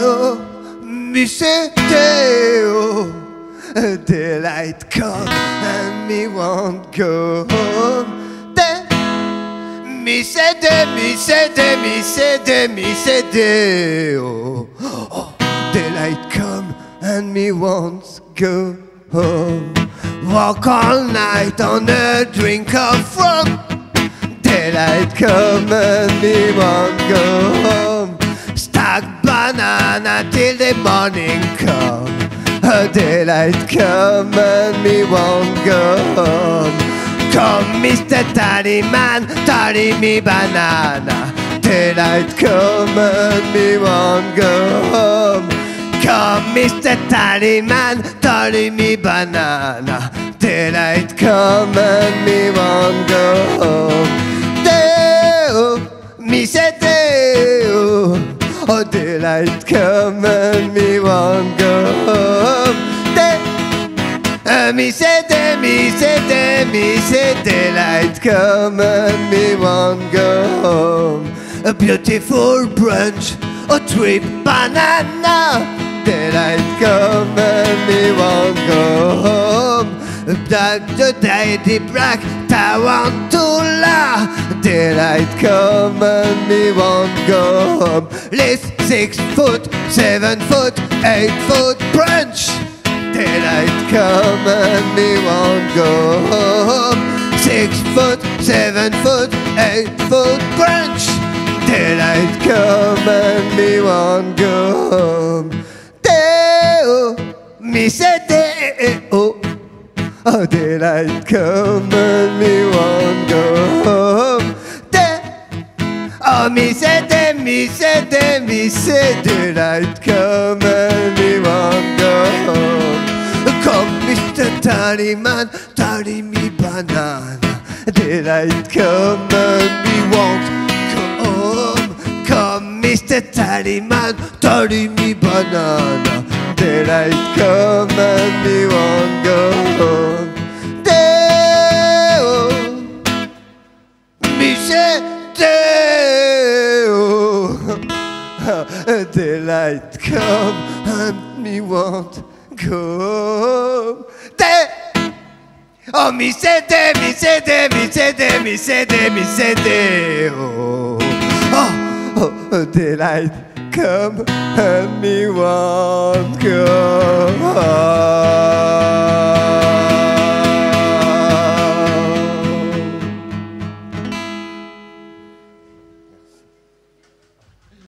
oh, me say day, oh, daylight come and me won't go home. Me say day, me say day, me say day, me say day, oh, oh, daylight come and me won't go home. Walk all night on a drink of rum. Daylight come and me won't go home. Stack banana till the morning come. Daylight come and me won't go home. Come, Mr. Tallyman, tally me banana. Daylight come and me won't go home. Come, Mr. Tallyman, tally me banana. Daylight come and me won't go home. Day-oh, me say day-oh, oh, daylight come and me won't go home. Me say day, me say day, me say daylight come and me won't go home. A beautiful brunch, a trip banana. Daylight come and me won't go home. That the day the black tarantula. Daylight come and me won't go home. Let's 6 foot, 7 foot, 8 foot brunch. Daylight come and me won't go home. 6 foot, 7 foot, 8 foot brunch. Daylight come and me won't go home. Day-oh, me say day-oh, oh, daylight come and me won't go home. Oh, me say day, me say day, me say daylight come and me won't go home. Come, Mr. Tallyman, tally me banana. Daylight come and me won't go home. Come, Mr. Tallyman, tally me banana. Daylight come and me won't go home. Day-oh, me say day-oh, daylight come and me won't go home. Oh, me say day, me say day, me say day, me say day, me say day, oh, oh, oh, daylight come and me won't go home.